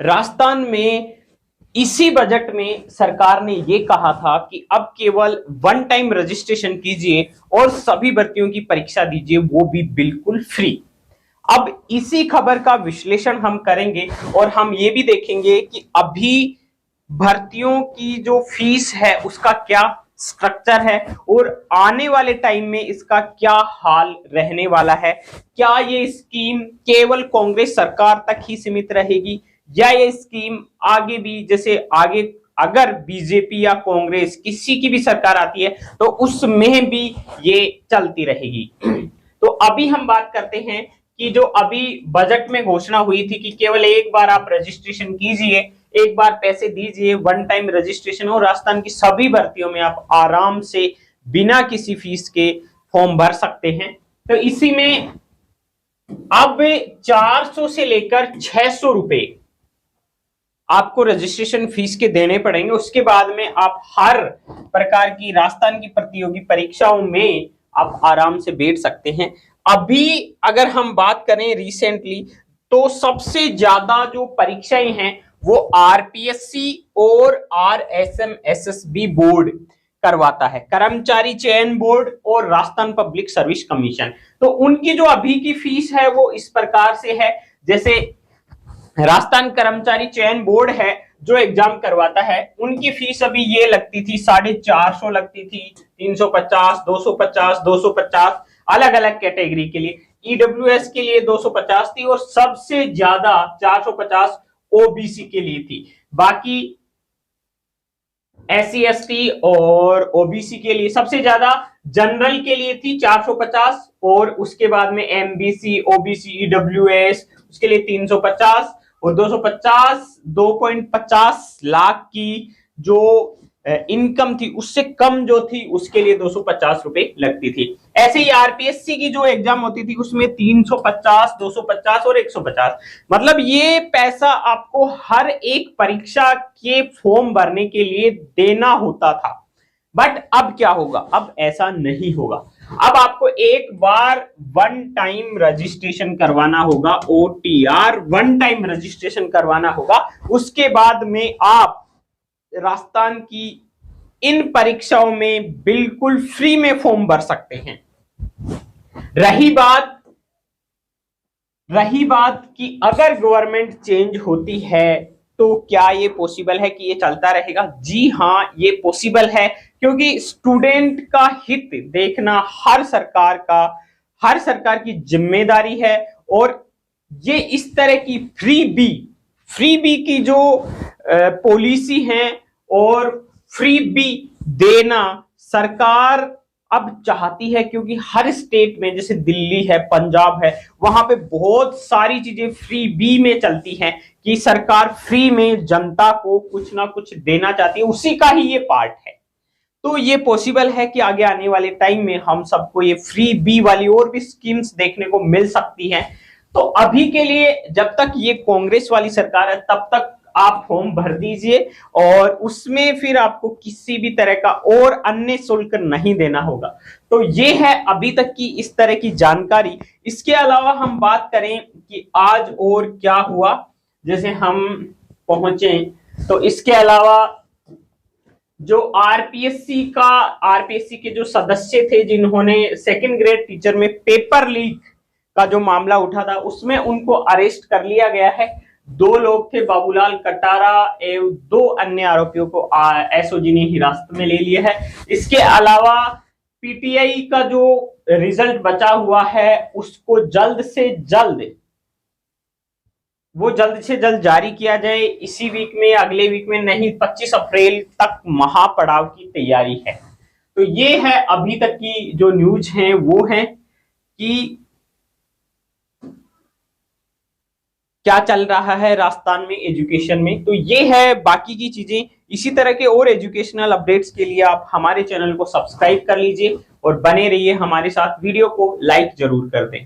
राजस्थान में इसी बजट में सरकार ने ये कहा था कि अब केवल वन टाइम रजिस्ट्रेशन कीजिए और सभी भर्तियों की परीक्षा दीजिए, वो भी बिल्कुल फ्री। अब इसी खबर का विश्लेषण हम करेंगे और हम ये भी देखेंगे कि अभी भर्तियों की जो फीस है उसका क्या स्ट्रक्चर है और आने वाले टाइम में इसका क्या हाल रहने वाला है। क्या ये स्कीम केवल कांग्रेस सरकार तक ही सीमित रहेगी या ये स्कीम आगे भी, जैसे आगे अगर बीजेपी या कांग्रेस किसी की भी सरकार आती है तो उसमें भी ये चलती रहेगी। तो अभी हम बात करते हैं कि जो अभी बजट में घोषणा हुई थी कि केवल एक बार आप रजिस्ट्रेशन कीजिए, एक बार पैसे दीजिए, वन टाइम रजिस्ट्रेशन, और राजस्थान की सभी भर्तियों में आप आराम से बिना किसी फीस के फॉर्म भर सकते हैं। तो इसी में अब 400 से लेकर 600 रुपए आपको रजिस्ट्रेशन फीस के देने पड़ेंगे। उसके बाद में आप हर प्रकार की राजस्थान की प्रतियोगी परीक्षाओं में आप आराम से बैठ सकते हैं। अभी अगर हम बात करें रिसेंटली, तो सबसे ज्यादा जो परीक्षाएं हैं वो आरपीएससी और आरएसएमएसएसबी बोर्ड करवाता है, कर्मचारी चयन बोर्ड और राजस्थान पब्लिक सर्विस कमीशन। तो उनकी जो अभी की फीस है वो इस प्रकार से है, जैसे राजस्थान कर्मचारी चयन बोर्ड है जो एग्जाम करवाता है, उनकी फीस अभी ये लगती थी 450 लगती थी, 350, 250, 250 अलग अलग कैटेगरी के लिए। ईडब्ल्यूएस के लिए 250 थी और सबसे ज्यादा 450 ओबीसी के लिए थी। बाकी एससी एसटी और ओबीसी के लिए सबसे ज्यादा जनरल के लिए थी 450, और उसके बाद में एमबीसी, ओबीसी, ईडब्ल्यूएस उसके लिए 350 और 250 2.50 लाख की जो इनकम थी उससे कम जो थी उसके लिए 250 रुपए लगती थी। ऐसे ही आरपीएससी की जो एग्जाम होती थी उसमें 350, 250 और 150, मतलब ये पैसा आपको हर एक परीक्षा के फॉर्म भरने के लिए देना होता था। बट अब क्या होगा, अब ऐसा नहीं होगा। अब आपको एक बार वन टाइम रजिस्ट्रेशन करवाना होगा, ओटीआर वन टाइम रजिस्ट्रेशन करवाना होगा। उसके बाद में आप राजस्थान की इन परीक्षाओं में बिल्कुल फ्री में फॉर्म भर सकते हैं। रही बात कि अगर गवर्नमेंट चेंज होती है तो क्या ये पॉसिबल है कि ये चलता रहेगा? जी हां, ये पॉसिबल है, क्योंकि स्टूडेंट का हित देखना हर सरकार की जिम्मेदारी है। और ये इस तरह की फ्री बी की जो पॉलिसी है और फ्री बी देना सरकार अब चाहती है, क्योंकि हर स्टेट में जैसे दिल्ली है, पंजाब है, वहां पे बहुत सारी चीजें फ्री बी में चलती हैं कि सरकार फ्री में जनता को कुछ ना कुछ देना चाहती है, उसी का ही ये पार्ट है। तो ये पॉसिबल है कि आगे आने वाले टाइम में हम सबको ये फ्री बी वाली और भी स्कीम्स देखने को मिल सकती हैं। तो अभी के लिए जब तक ये कांग्रेस वाली सरकार है तब तक आप फॉर्म भर दीजिए और उसमें फिर आपको किसी भी तरह का और अन्य शुल्क नहीं देना होगा। तो ये है अभी तक की इस तरह की जानकारी। इसके अलावा हम बात करें कि आज और क्या हुआ, जैसे हम पहुंचे, तो इसके अलावा जो आरपीएससी के जो सदस्य थे जिन्होंने सेकंड ग्रेड टीचर में पेपर लीक का जो मामला उठा था उसमें उनको अरेस्ट कर लिया गया है। 2 लोग थे, बाबूलाल कटारा एवं 2 अन्य आरोपियों को एसओजी ने हिरासत में ले लिया है। इसके अलावा पीटीआई का जो रिजल्ट बचा हुआ है उसको जल्द से जल्द जारी किया जाए, इसी वीक में, अगले वीक में नहीं, 25 अप्रैल तक महापड़ाव की तैयारी है। तो ये है अभी तक की जो न्यूज है, वो है कि क्या चल रहा है राजस्थान में एजुकेशन में। तो ये है, बाकी की चीजें इसी तरह के और एजुकेशनल अपडेट्स के लिए आप हमारे चैनल को सब्सक्राइब कर लीजिए और बने रहिए हमारे साथ। वीडियो को लाइक जरूर कर दें।